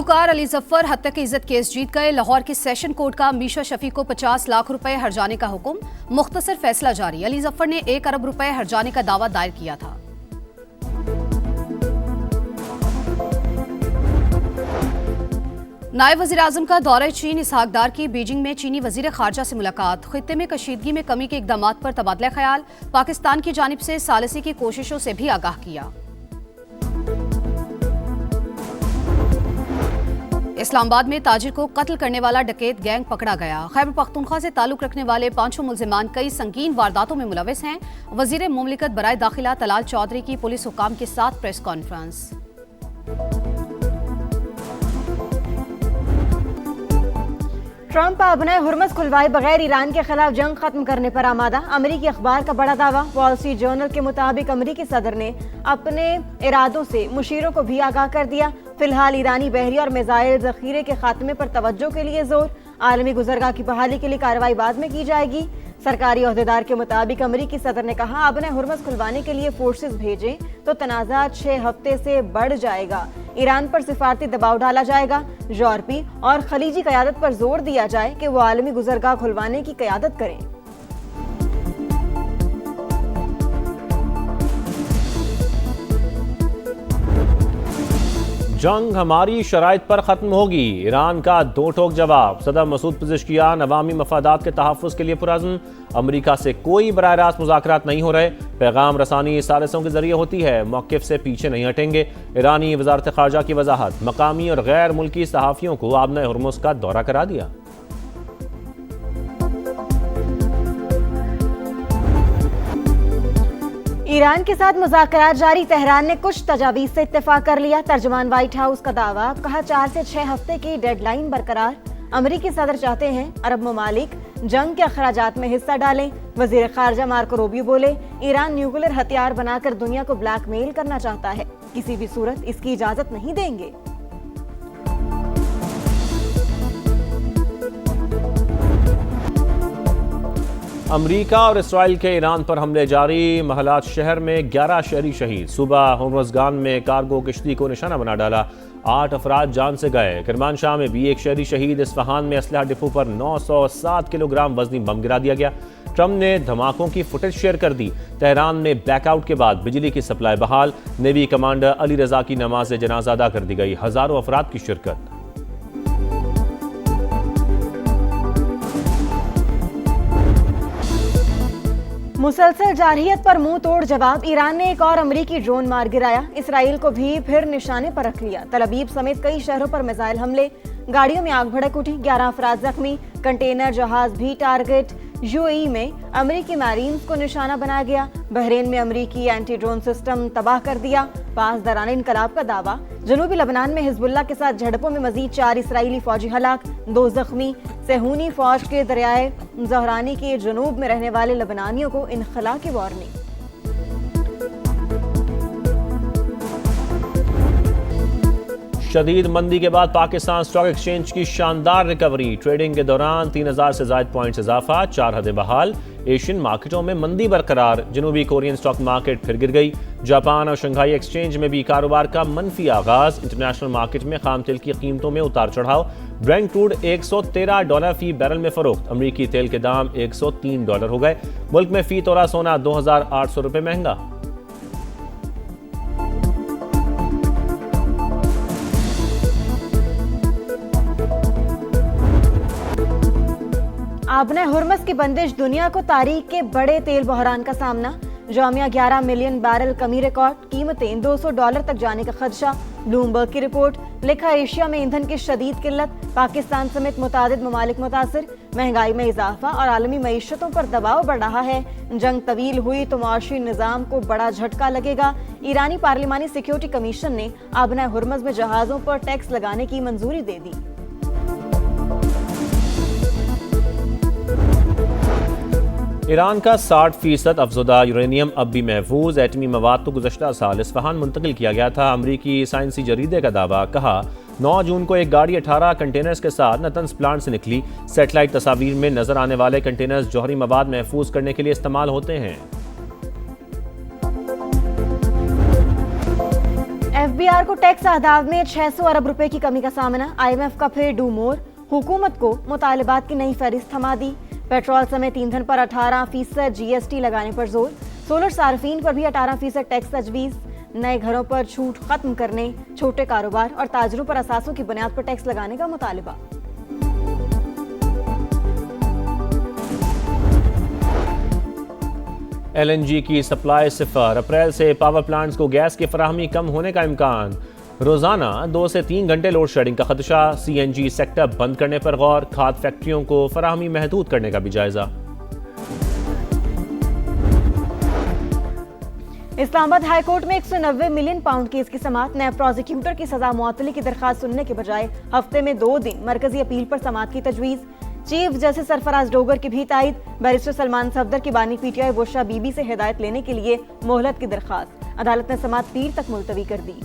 गुलकार अली जफर हत्या की इज्जत केस जीत गए। लाहौर के सेशन कोर्ट का मीशा शफी को 50 लाख रुपए हर्जाने का हुक्म। मुख्तसर फैसला जारी। अली जफर ने 1 अरब रुपए हर्जाने का दावा दायर किया था। नायब वज़ीर आज़म का दौरा चीन। इसहाक डार की बीजिंग में चीनी वज़ीर ख़ारजा से मुलाकात। खित्ते में कशीदगी में कमी के इक़दामात पर तबादला ख्याल। पाकिस्तान की जानिब से सालिसी की कोशिशों से भी आगाह किया। इस्लामाबाद में ताजिर को कत्ल करने वाला डकैत गैंग पकड़ा गया। खैबर पख्तूनख्वा से ताल्लुक रखने वाले 5 मुलजिमान कई संगीन वारदातों में मुलविस हैं। वज़ीर मुमलिकत बराए दाखिला तलाल चौधरी की पुलिस हुकाम के साथ प्रेस कॉन्फ्रेंस। ट्रंप अपने हुर्मस खुलवाए बगैर ईरान के खिलाफ जंग खत्म करने पर आमादा। अमेरिकी अखबार का बड़ा दावा। वॉल स्ट्रीट जर्नल के मुताबिक अमेरिकी सदर ने अपने इरादों से मुशीरों को भी आगाह कर दिया। फिलहाल ईरानी बहरी और मिसाइल जखीरे के खात्मे पर तवज्जो के लिए जोर। आलमी गुजरगाह की बहाली के लिए कार्रवाई बाद में की जाएगी। सरकारी ओहदेदार के मुताबिक अमेरिकी सदर ने कहा, अपने हुर्मस खुलवाने के लिए फोर्सेस भेजें तो तनाज़ा 6 हफ्ते से बढ़ जाएगा। ईरान पर सिफारती दबाव डाला जाएगा। यूरोपी और खलीजी क़यादत पर जोर दिया जाए कि वो आलमी गुजरगाह खुलवाने की क़यादत करें। जंग हमारी शराइत पर ख़त्म होगी। ईरान का दो टोक जवाब। सदर मसूद पज़ेश्कियान अवामी मफादात के तहफ़्फ़ुज़ के लिए पुरअज़्म। अमरीका से कोई बराह रास्त मुज़ाकरात नहीं हो रहे। पैगाम रसानी सालिसों के जरिए होती है। मौक़िफ़ से पीछे नहीं हटेंगे। ईरानी वज़ारत ख़ारजा की वजाहत। मकामी और गैर मुल्की सहाफ़ियों को आबना हुर्मुज़ का दौरा करा दिया। ईरान के साथ मुज़ाकरात जारी। तेहरान ने कुछ तजावीज़ से इत्तेफाक कर लिया। तर्जुमान व्हाइट हाउस का दावा। कहा, 4 से 6 हफ्ते की डेडलाइन बरकरार। अमेरिकी सदर चाहते हैं अरब ममालिक जंग के अखराजात में हिस्सा डालें। वज़ीर ख़ारजा मार्को रूबियो बोले, ईरान न्यूक्लियर हथियार बनाकर दुनिया को ब्लैकमेल करना चाहता है। किसी भी सूरत इसकी इजाज़त नहीं देंगे। अमरीका और इसराइल के ईरान पर हमले जारी। महलात शहर में 11 शहरी शहीद। सुबह होर्मुज़गान में कार्गो किश्ती को निशाना बना डाला। 8 अफराद जान से गए। किरमानशाह में भी 1 शहरी शहीद। इस्फहान में असलहा डिपो पर 907 किलोग्राम वजनी बम गिरा दिया गया। ट्रंप ने धमाकों की फुटेज शेयर कर दी। तेहरान में ब्लैकआउट के बाद बिजली की सप्लाई बहाल। नेवी कमांडर अली रजा की नमाज जनाजा अदा कर दी गई। हजारों अफराद की शिरकत। मुसलसल जारहियत पर मुंह तोड़ जवाब। ईरान ने एक और अमरीकी ड्रोन मार गिराया। इसराइल को भी फिर निशाने पर रख लिया। तल अवीव समेत कई शहरों पर मिसाइल हमले। गाड़ियों में आग भड़क उठी। 11 अफराद जख्मी। कंटेनर जहाज भी टारगेट। यूएई में अमरीकी मैरीन्स को निशाना बनाया गया। बहरीन में अमरीकी एंटी ड्रोन सिस्टम तबाह कर दिया। पासदारान इनकलाब का दावा। जनूबी लबनान में हिजबुल्लाह के साथ झड़पों में मजीद 4 इसराइली फौजी हलाक, 2 जख्मी। सेहूनी फौज के दरियाए ज़हरानी के जनूब में रहने वाले लबनानियों को इनखला की वार्निंग। शदीद मंदी के बाद पाकिस्तान स्टॉक एक्सचेंज की शानदार रिकवरी। ट्रेडिंग के दौरान 3000 से ज़ायद पॉइंट्स इजाफा। 4 हदें बहाल। एशियन मार्केटों में मंदी बरकरार। जनूबी कोरियन स्टॉक मार्केट फिर गिर गई। जापान और शंघाई एक्सचेंज में भी कारोबार का मनफी आगाज। इंटरनेशनल मार्केट में खाम तेल की कीमतों में उतार चढ़ाव। ब्रेंट क्रूड $113 फी बैरल में फरोख्त। अमरीकी तेल के दाम $103 हो गए। मुल्क में फी तोला सोना 2800 रुपये महंगा। आबने हुर्मस की बंदिश। दुनिया को तारीख के बड़े तेल बहरान का सामना। जामिया 11 मिलियन बैरल कमी रिकॉर्ड। कीमतें $200 तक जाने का खदशा। ब्लूमबर्ग की रिपोर्ट। लिखा, एशिया में ईंधन की शदीद किल्लत। पाकिस्तान समेत मुतादिद ममालिक मुतासिर। महंगाई में इजाफा और आलमी मईशतों पर दबाव बढ़ रहा है। जंग तवील हुई तो मुआशी निज़ाम को बड़ा झटका लगेगा। ईरानी पार्लिमानी सिक्योरिटी कमीशन ने आबना हुर्मस में जहाज़ों पर टैक्स लगाने की मंजूरी दे दी। ईरान का 60% अफज़ुदा यूरेनियम अब भी महफूज। एटमी मवाद को गुज़श्ता साल इस्फहान मुंतकिल किया गया था। अमरीकी साइंसी जरीदे का दावा। कहा, 9 जून को एक गाड़ी 18 कंटेनर्स के साथ नतंस प्लांट से निकली। सैटेलाइट तस्वीर में नजर आने वाले कंटेनर्स जौहरी मवाद महफूज करने के लिए इस्तेमाल होते हैं। FBI को टैक्स आदाब में 600 अरब रुपए की कमी का सामना। IMF का फिर डू मोर। हुकूमत को मुतालिबात की नई फहरिस्त थमा दी। पेट्रोल समेत ईंधन पर 18% GST लगाने पर जोर। सोलर सार्फिन पर भी 18% टैक्स तजवीज़। नए घरों पर छूट खत्म करने, छोटे कारोबार और ताजरों पर असासों की बुनियाद पर टैक्स लगाने का मुतालिबा। LNG की सप्लाई सिफर। अप्रैल से पावर प्लांट्स को गैस की फराहमी कम होने का इम्कान। रोजाना 2 से 3 घंटे लोड शेडिंग का खदशा। CNG सेक्टर बंद करने पर गौर। खाद फैक्ट्रियों को फराहमी महदूद करने का भी जायजा। इस्लामाबाद हाई कोर्ट में 190 मिलियन पाउंड केस की समाअत। नैब प्रोसिक्यूटर की सजा मुअत्तली की दरखास्त सुनने के बजाय हफ्ते में 2 दिन मरकजी अपील पर समाअत की तजवीज़। चीफ जस्टिस सरफराज डोगर की भी तायद। बैरिस्टर सलमान सफदर की बानी PTI बुशरा बीबी से हिदायत लेने के लिए मोहलत की दरखास्त। अदालत ने समाअत पीर तक मुलतवी कर दी।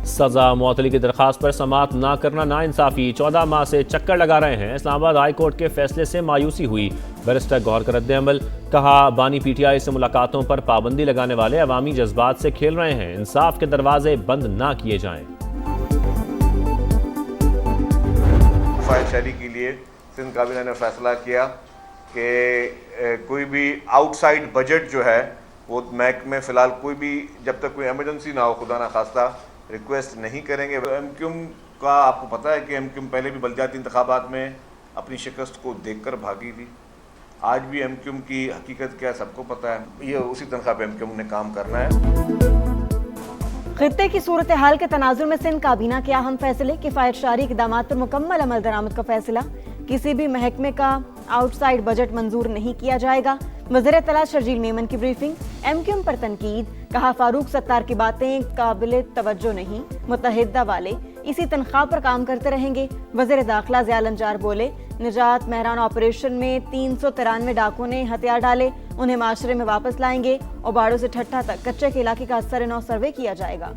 सजा मुअत्तली की दरखास्त पर समाअत ना करना नाइंसाफी। 14 माह से चक्कर लगा रहे हैं। इस्लामाबाद हाई कोर्ट के फैसले से मायूसी हुई। बैरिस्टर गौहर का रद्द-ए-अमल। कहा, बानी PTI से मुलाकातों पर पाबंदी लगाने वाले अवामी जज्बात से खेल रहे हैं। इंसाफ के दरवाजे बंद ना किए जाएं। फायद के लिए सिंध काबीना ने फैसला किया कि कोई भी आउटसाइड बजट जो है वो महकमे फ़िलहाल कोई भी जब तक कोई एमरजेंसी ना हो, खुदा ना खास्ता, रिक्वेस्ट नहीं करेंगे। MQM का आपको पता है कि MQM पहले भी बलदियाती इंतखाबात में अपनी शिकस्त को देखकर भागी थी। आज भी MQM की हकीकत क्या सबको पता है। ये उसी तनख्वाह पे MQM ने काम करना है। खित्ते की सूरत हाल के तनाजुर में सिंध काबीना के अहम फैसले। किफायत शारी इक़दामात पर मुकम्मल अमल दरामद का फैसला। किसी भी महकमे का आउटसाइड बजट मंजूर नहीं किया जाएगा। वज़ीर इत्तलात शर्जील मेमन की ब्रीफिंग। MQM पर तनकीद। कहा, फारूक सत्तार की बातें काबिल तवज्जो नहीं, मुत्तहिदा वाले इसी तनख्वाह पर काम करते रहेंगे। वज़ीर दाखिला ज़िया अंजार बोले, निजात महरान ऑपरेशन में 393 डाकुओं ने हथियार डाले, उन्हें माशरे में वापस लाएंगे। ओबाड़ो से ठट्ठा तक कच्चे के इलाके का असर-ए-नौ सर्वे किया जाएगा।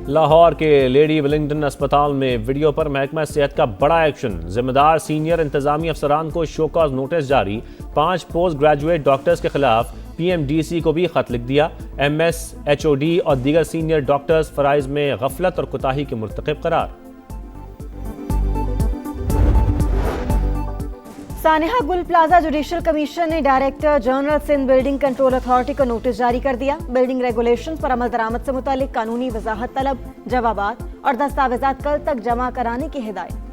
लाहौर के लेडी विलिंगटन अस्पताल में वीडियो पर महकमा सेहत का बड़ा एक्शन। जिम्मेदार सीनियर इंतजामी अफसरान को शोकॉज नोटिस जारी। 5 पोस्ट ग्रेजुएट डॉक्टर्स के खिलाफ PMDC को भी खत लिख दिया। MS, HOD और दीगर सीनियर डॉक्टर्स फराइज में गफलत और कोताही के मुर्तकिब करार। सानिहा गुल प्लाजा जुडिशल कमीशन ने director general Sindh building control authority को नोटिस जारी कर दिया। बिल्डिंग रेगुलेशंस पर अमल दरामद से मुतालिक कानूनी वजाहत तलब, जवाबात और दस्तावेजात कल तक जमा कराने की हिदायत।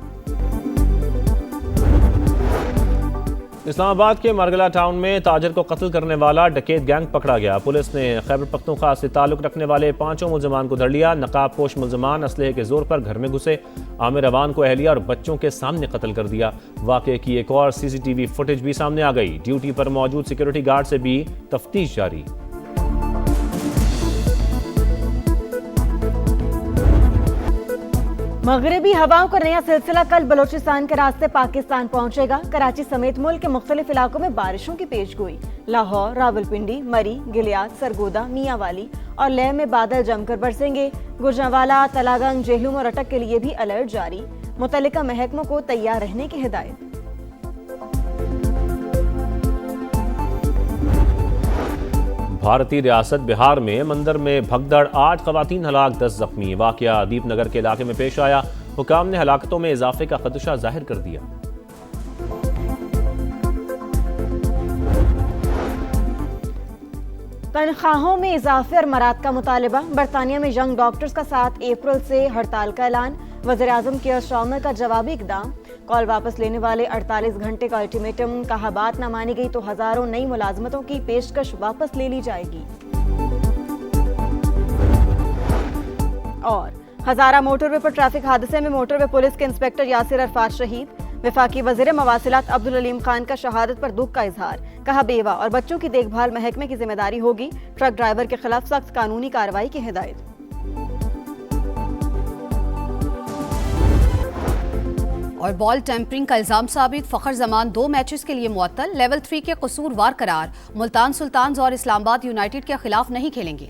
इस्लामाबाद के मरगला टाउन में ताजर को कत्ल करने वाला डकैत गैंग पकड़ा गया। पुलिस ने खैबर पख्तूनख्वा से ताल्लुक रखने वाले 5 मुलजमान को धर लिया। नकाब पोश मुलजमान असलहे के जोर पर घर में घुसे। आमिर अवान को अहलिया और बच्चों के सामने कत्ल कर दिया। वाक़े की एक और CCTV फुटेज भी सामने आ गई। ड्यूटी पर मौजूद सिक्योरिटी गार्ड से भी तफ्तीश जारी। मगरबी हवाओं का नया सिलसिला कल बलोचिस्तान के रास्ते पाकिस्तान पहुंचेगा। कराची समेत मुल्क के मुख्तलिफ इलाकों में बारिशों की पेशगोई। लाहौर, रावलपिंडी, मरी, गिलियात, सरगोदा, मियांवाली और लेह में बादल जमकर बरसेंगे। गुजरांवाला, तलागंग, जेहलूम और अटक के लिए भी अलर्ट जारी। मुतल्लिका महकमों को तैयार रहने की हिदायत। भारतीय रियासत बिहार में मंदिर में भगदड़, 8 खवातीन हलाक, 10 जख्मी। वाकया दीपनगर के इलाके में पेश आया। हुकाम ने हलाकतों में इजाफे का खदशा जाहिर कर दिया। तनख्वाहों में इजाफे और मराद का मुतालबा। बरतानिया में यंग डॉक्टर्स का 7 अप्रैल से हड़ताल का ऐलान। वज़ीर-ए-आज़म केयर स्टार्मर का जवाबी इक़दाम। कॉल वापस लेने वाले 48 घंटे का अल्टीमेटम। कहा, बात न मानी गई तो हजारों नई मुलाजमतों की पेशकश वापस ले ली जाएगी। और हजारा मोटरवे पर ट्रैफिक हादसे में मोटरवे पुलिस के इंस्पेक्टर यासिर अरफात शहीद। वफाकी वज़ीर मवासिलात अब्दुल अलीम खान का शहादत पर दुख का इजहार। कहा, बेवा और बच्चों की देखभाल महकमे की जिम्मेदारी होगी। ट्रक ड्राइवर के खिलाफ सख्त कानूनी कार्रवाई की हिदायत। और बॉल टेम्परिंग का इल्जाम साबित। फखर जमान 2 मैचेस के लिए मुअत्तल। लेवल 3 के कसूरवार करार। मुल्तान सुल्तान्स और इस्लामाबाद यूनाइटेड के खिलाफ नहीं खेलेंगे।